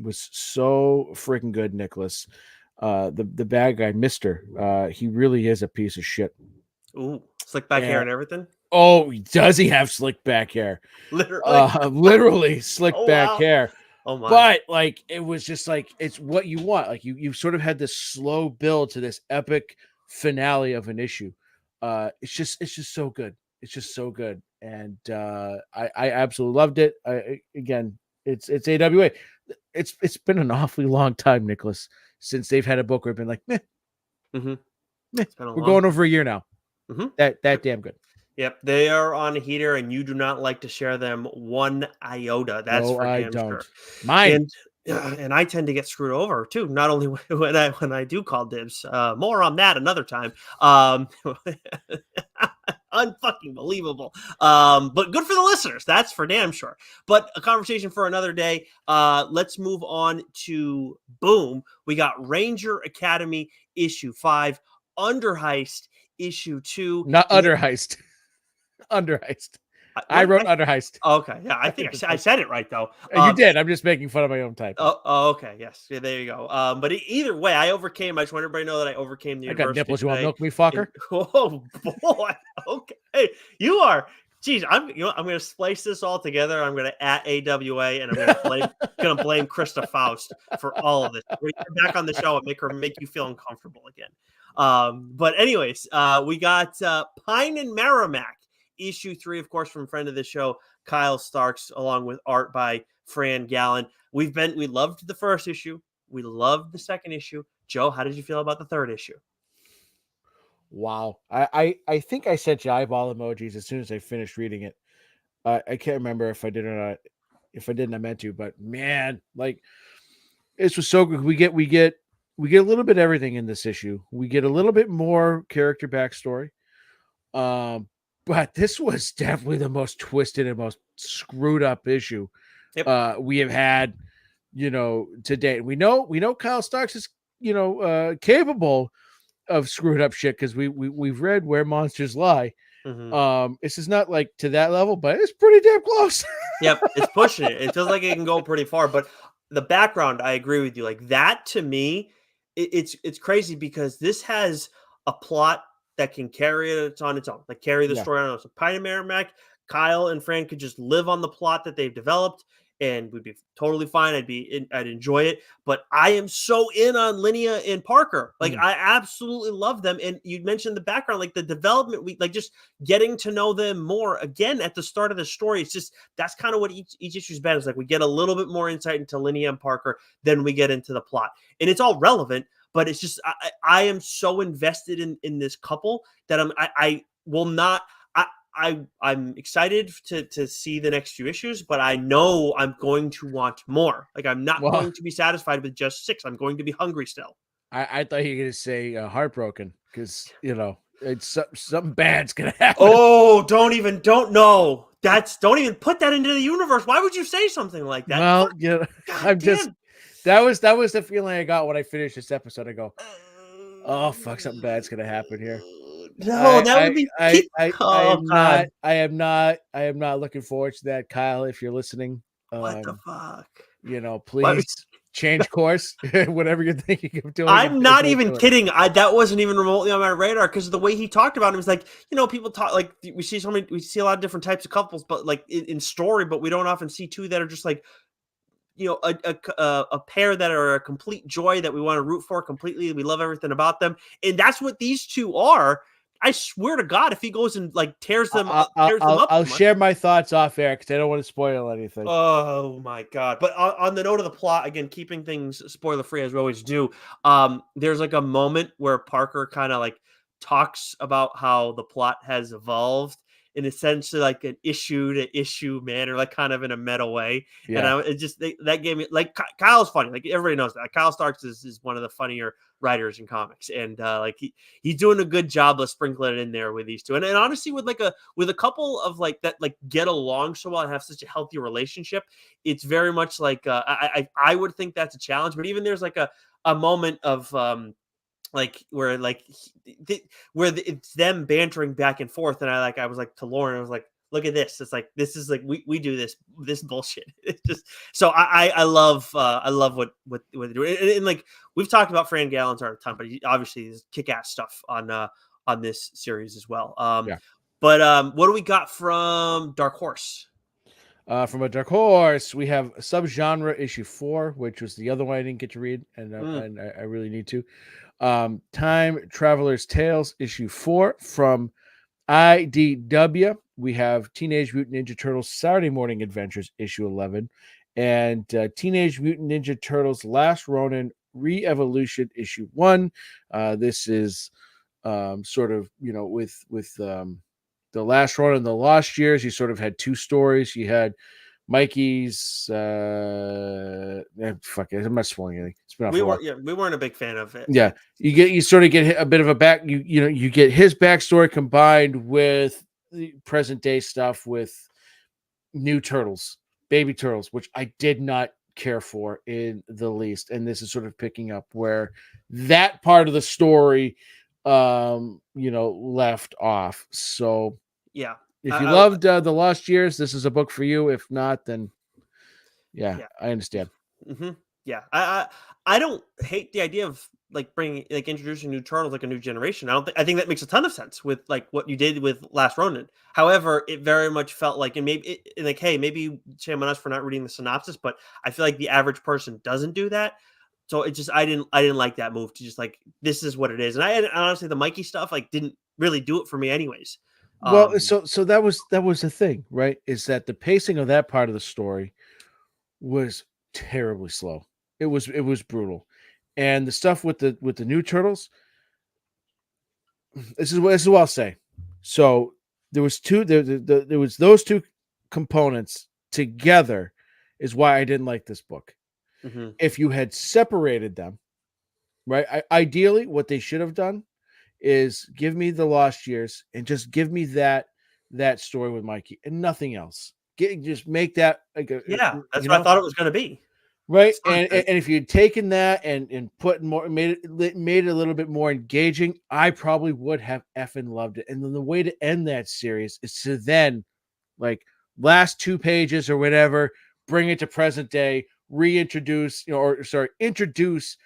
was so freaking good. Nicholas, the bad guy, Mister, he really is a piece of shit. ooh, slick back hair And and everything. oh, does he have slick back hair? Literally. Literally slick Oh back wow. hair. Oh my. But like it was just like it's what you want. Like you sort of had this slow build to this epic finale of an issue. It's just so good. It's just so good. And I absolutely loved it. Again, it's AWA. it's been an awfully long time, Nicholas, since they've had a book where I've been like, meh, Mm-hmm. meh. It's been a We're long going time. over a year now. Mm-hmm. That damn good. Yep, they are on a heater, and you do not like to share them one iota. That's No, for I damn don't. sure. Mine. And I tend to get screwed over too. Not only when I do call dibs. More on that another time. Unfucking believable. But good for the listeners. That's for damn sure. But a conversation for another day. Let's move on to boom. We got Ranger Academy issue 5, Under Heist issue 2. Not Under Heist. Under Heist. I What wrote Under Heist. Okay, yeah, I think I said it right though. You did. I'm just making fun of my own typing. Okay, yes, yeah, there you go. But either way, I overcame. I just want everybody to know that I overcame the I got adversity nipples. You want today. milk me, fucker? Oh boy, okay, you are. Geez, I'm I'm going to splice this all together. I'm going to at AWA, and I'm going to blame Krista Faust for all of this. We're gonna get back on the show and make you feel uncomfortable again. But anyways, we got Pine and Merrimack issue 3, of course, from friend of the show Kyle Starks, along with art by Fran Gallen. We loved the first issue. We loved the second issue. Joe, how did you feel about the third issue? Wow. I think I sent you eyeball emojis as soon as I finished reading it. I can't remember if I did or not. If I didn't, I meant to. But man, like this was so good. We get a little bit of everything in this issue. We get a little bit more character backstory. But this was definitely the most twisted and most screwed up issue we have had, to date. We know Kyle Starks is, capable of screwed up shit because we've read Where Monsters Lie. Mm-hmm. This is not like to that level, but it's pretty damn close. Yep, it's pushing it. It feels like it can go pretty far. But the background, I agree with you. Like that to me, it's crazy because this has a plot that can carry it on its own, like carry the story on its own. So Pine and Merrimack, Kyle and Fran could just live on the plot that they've developed, and we'd be totally fine. I'd enjoy it. But I am so in on Linnea and Parker. Like I absolutely love them. And you mentioned the background, like the development, we like just getting to know them more again at the start of the story. It's just that's kind of what each issue's been. Is like we get a little bit more insight into Linnea and Parker, then we get into the plot, and it's all relevant. But it's just I am so invested in this couple that I will not. I'm excited to see the next few issues, but I know I'm going to want more. Like I'm not going to be satisfied with just 6. I'm going to be hungry still. I thought you were going to say heartbroken because it's something bad's going to happen. Oh, don't even put that into the universe. Why would you say something like that? Well, that was the feeling I got when I finished this episode. I go, oh fuck, something bad's going to happen here. No, that would be. I am not looking forward to that, Kyle. If you're listening, what the fuck? Please change course. Whatever you're thinking of doing. I'm not even kidding. That wasn't even remotely on my radar because the way he talked about it was like, people talk like we see a lot of different types of couples, but like in story, but we don't often see two that are just like, a pair that are a complete joy that we want to root for completely. We love everything about them, and that's what these two are. I swear to God, if he goes and like tears them up, I'll share my thoughts off air because I don't want to spoil anything. Oh my God! But on the note of the plot, again, keeping things spoiler free as we always do. There's like a moment where Parker kind of like talks about how the plot has evolved in essentially like an issue to issue manner, like kind of in a meta way. Yeah. And that gave me like Kyle's funny. Like everybody knows that Kyle Starks is one of the funnier writers in comics, and like he's doing a good job of sprinkling it in there with these two. And honestly, with a couple of like that like get along so well and have such a healthy relationship, it's very much like I would think that's a challenge. But even there's like a moment of like where like it's them bantering back and forth, and I was like to Lauren, I was like, look at this. It's like this is like we do this bullshit. It's just so I love what they're doing, and like we've talked about Fran Gallen's art a ton, but he obviously is kick-ass stuff on this series as well. But what do we got from Dark Horse? From a Dark Horse, we have Subgenre issue 4, which was the other one I didn't get to read, and I really need to. Time Traveler's Tales issue 4 from IDW, we have Teenage Mutant Ninja Turtles Saturday Morning Adventures issue 11 and Teenage Mutant Ninja Turtles Last Ronin Re-Evolution issue 1. This is sort of, with the Last Ronin and the Lost Years, you sort of had two stories. You had Mikey's fuck it, I'm not spoiling anything. It's been off We a while. weren't. Yeah, we weren't a big fan of it. Yeah, you sort of get a bit of a back. You get his backstory combined with the present day stuff with new turtles, baby turtles, which I did not care for in the least. And this is sort of picking up where that part of the story, left off. So Yeah. if you loved the Lost Years, this is a book for you. If not, then yeah. I understand. Mm-hmm. Yeah, I don't hate the idea of like bringing like introducing new turtles, like a new generation. I think that makes a ton of sense with like what you did with Last Ronin. However, it very much felt like, and maybe like, hey, maybe shame on us for not reading the synopsis, but I feel like the average person doesn't do that. So it just I didn't like that move to just like, this is what it is. And honestly, the Mikey stuff like didn't really do it for me anyways. Well, so that was the thing, right? Is that the pacing of that part of the story was terribly slow. It was brutal. And the stuff with the new turtles, this is what I'll say. So there was there was those two components together is why I didn't like this book. Mm-hmm. If you had separated them, right? Ideally, what they should have done is give me the Lost Years and just give me that story with Mikey and nothing else. Just make that like yeah, that's what I thought it was going to be. Right. And if you'd taken that and put more, made it a little bit more engaging, I probably would have effing loved it. And then the way to end that series is to then, like, last 2 pages or whatever, bring it to present day, reintroduce, introduce,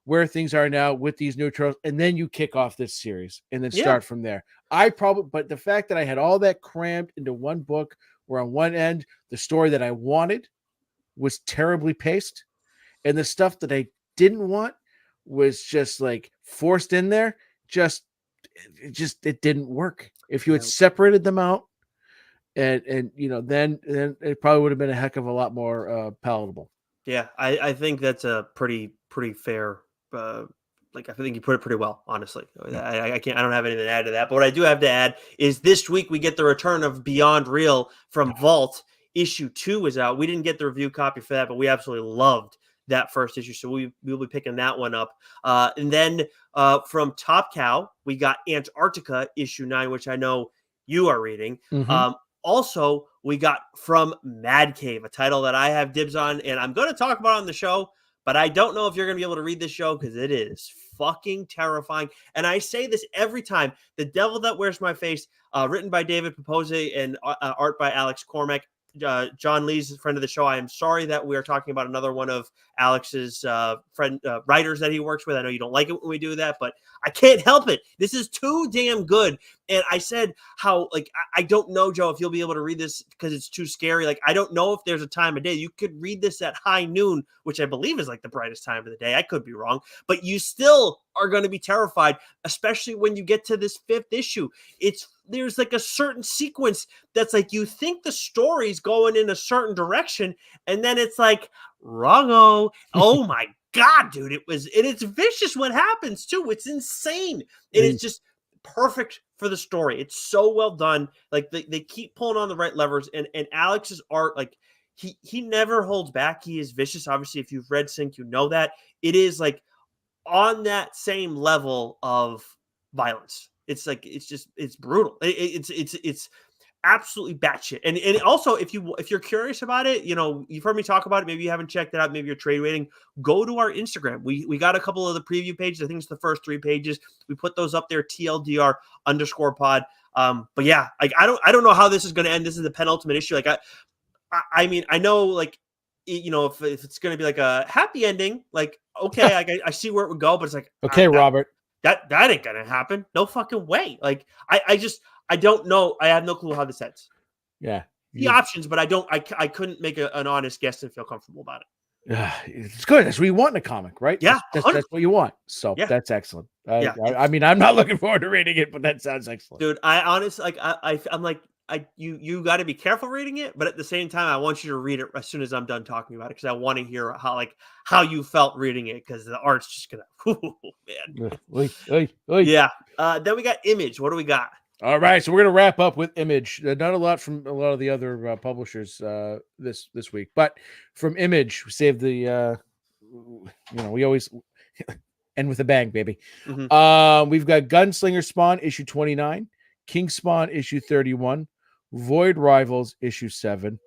where things are now with these new turtles, and then you kick off this series and then start from there. But the fact that I had all that crammed into one book, where on one end, the story that I wanted was terribly paced, and the stuff that I didn't want was just like forced in there. It didn't work. If you had separated them out, and then it probably would have been a heck of a lot more palatable. Yeah, I think that's a pretty fair. I think you put it pretty well, honestly. I don't have anything to add to that. But what I do have to add is this week we get the return of Beyond Real from Vault. Issue 2 is out. We didn't get the review copy for that, but we absolutely loved that first issue, so we'll be picking that one up. And then from Top Cow, we got Antarctica issue 9, which I know you are reading. Mm-hmm. Also, we got from Mad Cave, a title that I have dibs on, and I'm going to talk about on the show, but I don't know if you're going to be able to read this show because it is fucking terrifying. And I say this every time. The Devil That Wears My Face, written by David Papose and art by Alex Cormack. John Lee's friend of the show. I am sorry that we are talking about another one of Alex's writers that he works with. I know you don't like it when we do that, but I can't help it. This is too damn good. And I said how, like, I don't know, Joe, if you'll be able to read this because it's too scary. Like, I don't know if there's a time of day. You could read this at high noon, which I believe is like the brightest time of the day. I could be wrong, but you still are going to be terrified, especially when you get to this 5th issue. There's like a certain sequence that's like, you think the story's going in a certain direction, and then it's like, wrong-o. Oh my God, dude. It's vicious what happens too. It's insane. And it's just perfect for the story. It's so well done. Like they keep pulling on the right levers, and Alex's art, like he never holds back. He is vicious. Obviously, if you've read Sync, you know that. It is like on that same level of violence. It's like, it's brutal. It's absolutely batshit. And also, if you're curious about it, you've heard me talk about it. Maybe you haven't checked it out. Maybe you're trade waiting. Go to our Instagram. We got a couple of the preview pages. I think it's the first 3 pages. We put those up there. TLDR_pod. But yeah, like I don't know how this is going to end. This is the penultimate issue. Like I mean, I know, like, if it's going to be like a happy ending, like, okay, I see where it would go, but it's like, okay, Robert, that ain't going to happen. No fucking way. Like, I don't know. I have no clue how this ends. Yeah. The options, but I couldn't make an honest guess and feel comfortable about it. It's good. That's what you want in a comic, right? Yeah, That's 100. what you want. So Yeah, that's excellent. yeah. I mean, I'm not looking forward to reading it, but that sounds excellent. Dude, I honestly like I'm like you got to be careful reading it, but at the same time, I want you to read it as soon as I'm done talking about it because I want to hear how you felt reading it because the art's just gonna, oh, man. Oy, oy, oy. Yeah. Then we got Image. What do we got? All right, so we're gonna wrap up with Image. Not a lot from a lot of the other publishers this week, but from Image, we saved the. We always end with a bang, baby. Hmm. We've got Gunslinger Spawn issue 29, King Spawn issue 31, Void Rivals issue 7,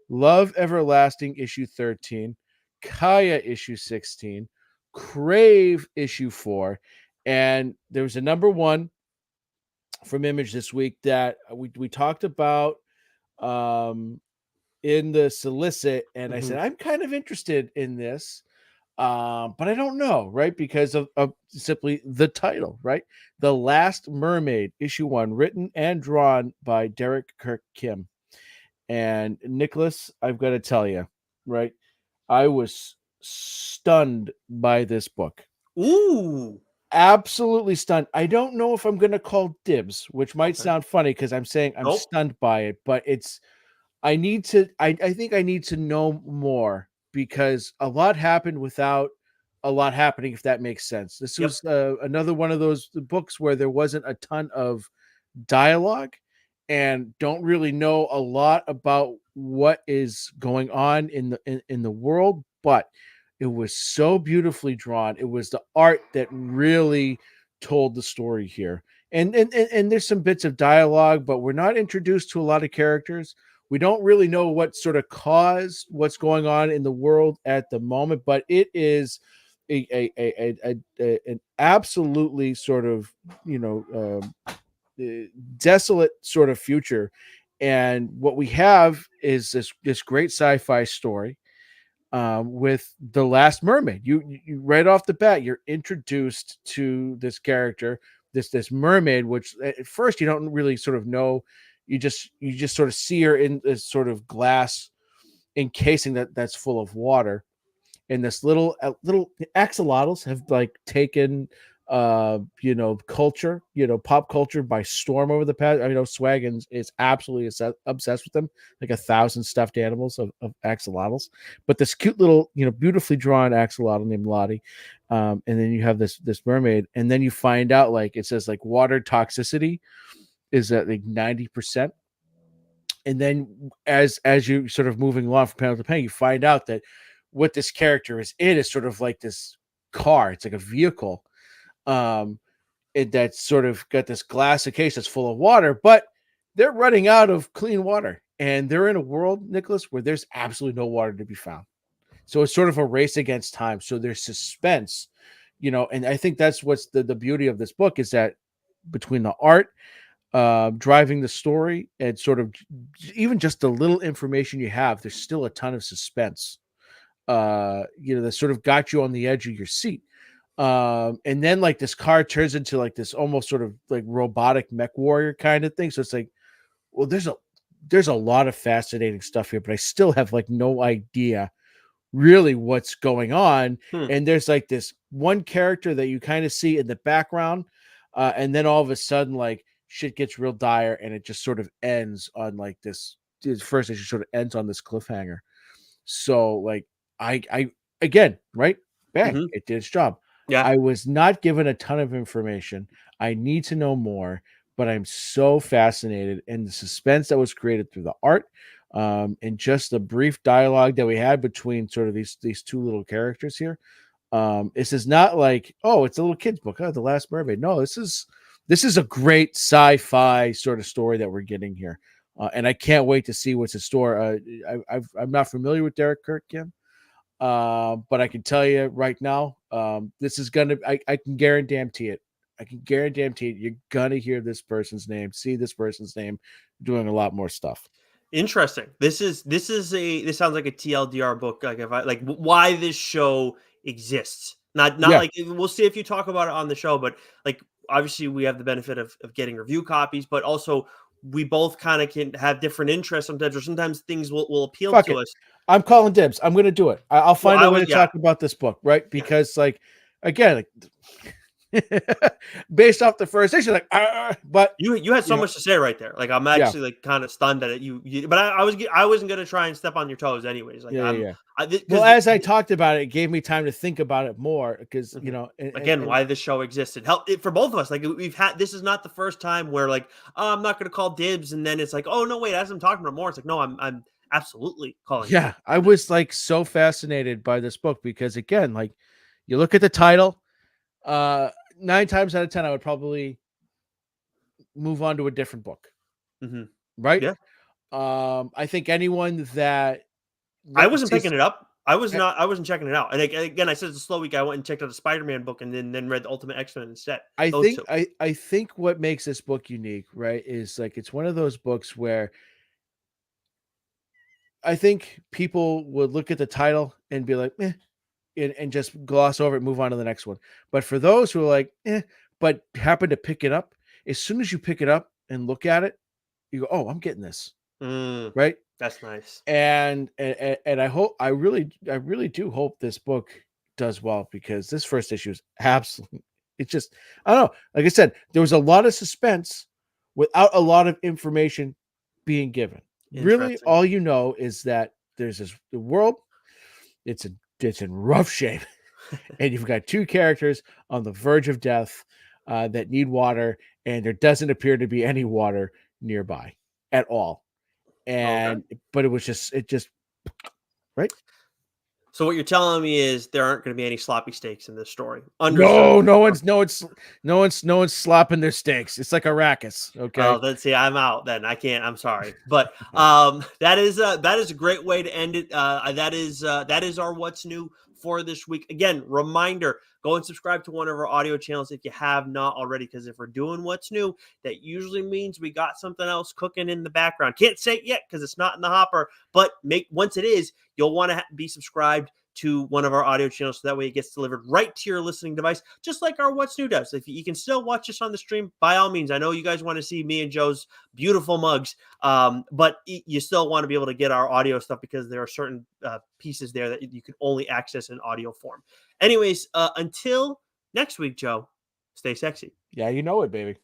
Love Everlasting issue 13, Kaya issue 16, Crave issue 4, and there was a number 1 from Image this week that we talked about um in the solicit, and I Hmm. said I'm kind of interested in this, but I don't know, right? Because of simply the title, right? The Last Mermaid, issue 1, written and drawn by Derek Kirk Kim. And Nicholas, I've got to tell you, right? I was stunned by this book. Ooh. Absolutely stunned. I don't know if I'm going to call dibs, which might Okay. sound funny because I'm saying I'm Nope. stunned by it, but I need to, I think I need to know more because a lot happened without a lot happening, if that makes sense. This Yep. was another one of those books where there wasn't a ton of dialogue and don't really know a lot about what is going on in the world, but it was so beautifully drawn. It was the art that really told the story here. And there's some bits of dialogue, but we're not introduced to a lot of characters. We don't really know what sort of caused what's going on in the world at the moment, but it is an absolutely sort of, you know, desolate sort of future. And what we have is this great sci-fi story with the Last Mermaid. You right off the bat, you're introduced to this character, this mermaid, which at first you don't really sort of know. You just sort of see her in this sort of glass encasing that's full of water, and this little axolotls have like taken culture, pop culture by storm over the past. I know Swaggins is absolutely obsessed with them, like 1,000 stuffed animals of axolotls. But this cute little, beautifully drawn axolotl named Lottie, and then you have this mermaid, and then you find out, like, it says like water toxicity is at like 90%. And then as you sort of moving along from panel to panel, you find out that what this character is in is sort of like this car. It's like a vehicle, um, that's sort of got this glass case that's full of water, but they're running out of clean water, and they're in a world, Nicholas, where there's absolutely no water to be found. So it's sort of a race against time. So there's suspense, and I think that's what's the beauty of this book is that between the art, driving the story, and sort of even just the little information you have, there's still a ton of suspense. That sort of got you on the edge of your seat. And then like this car turns into like this almost sort of like robotic mech warrior kind of thing. So it's like, well, there's a lot of fascinating stuff here, but I still have like no idea really what's going on. Hmm. And there's like this one character that you kind of see in the background, and then all of a sudden, like, shit gets real dire, and it just sort of ends on like this. First, it just sort of ends on this cliffhanger. So, like, I again, right? Bang! Hmm. It did its job. Yeah. I was not given a ton of information. I need to know more, but I'm so fascinated in the suspense that was created through the art, and just the brief dialogue that we had between sort of these two little characters here. This is not like, oh, it's a little kid's book, The Last Mermaid. No, this is a great sci-fi sort of story that we're getting here, and I can't wait to see what's in store. I'm not familiar with Derek Kirk Kim, but I can tell you right now, this is gonna. I can guarantee it. I can guarantee it. You're gonna hear this person's name, see this person's name, doing a lot more stuff. Interesting. This sounds like a TLDR book. Like if I like why this show exists. Not Yeah, like we'll see if you talk about it on the show, but like obviously we have the benefit of getting review copies, but also we both kind of can have different interests sometimes, or sometimes things will appeal fuck to it. us. I'm calling dibs. I'm going to do it. I'll Well, find I a way was to yeah, talk about this book, right? yeah. Because, like, again, like, based off the first issue, like, but You had you so know, much to say right there. Like I'm yeah, actually like kind of stunned that but I wasn't gonna try and step on your toes anyways. Like yeah, yeah, yeah. Well, because as I talked about it, it gave me time to think about it more because Mhm. and Again, why this show existed. Help it for both of us. Like we've had this is not the first time where like, oh, I'm not gonna call dibs, and then it's like, oh no, wait, as I'm talking about more, it's like, no, I'm absolutely calling yeah, dibs I on this. was like so fascinated by this book because again, like, you look at the title, uh, 9 times out of 10, I would probably move on to a different book, Mhm. right? Yeah. I think anyone that I wasn't sees, picking it up. I wasn't checking it out. And again, I said it's a slow week. I went and checked out a Spider-Man book and then read the Ultimate X-Men instead. Those two. I think what makes this book unique, right, is like it's one of those books where I think people would look at the title and be like, "Eh," and just gloss over it, move on to the next one. But for those who are like, "Eh," but happen to pick it up, as soon as you pick it up and look at it, you go, "Oh, I'm getting this," Mm, right? that's nice. And I really do hope this book does well because this first issue is absolutely, it's just, I don't know. Like I said, there was a lot of suspense without a lot of information being given. Really, Interesting. all you know is that there's this the world, it's a it's in rough shape, and you've got two characters on the verge of death that need water, and there doesn't appear to be any water nearby at all. Okay. And but it just right. So what you're telling me is there aren't going to be any sloppy steaks in this story. Understood. No, no one's slopping their steaks. It's like Arrakis, okay? Well, then see, I'm out. Then I can't. I'm sorry, but that is a great way to end it. That is our what's new for this week. Again, reminder: go and subscribe to one of our audio channels if you have not already. Because if we're doing what's new, that usually means we got something else cooking in the background. Can't say it yet because it's not in the hopper, but make once it is, you'll want to be subscribed to one of our audio channels so that way it gets delivered right to your listening device, just like our What's New does. If you can still watch us on the stream, by all means. I know you guys want to see me and Joe's beautiful mugs, but you still want to be able to get our audio stuff because there are certain pieces there that you can only access in audio form. Anyways, until next week, Joe, stay sexy. Yeah, you know it, baby.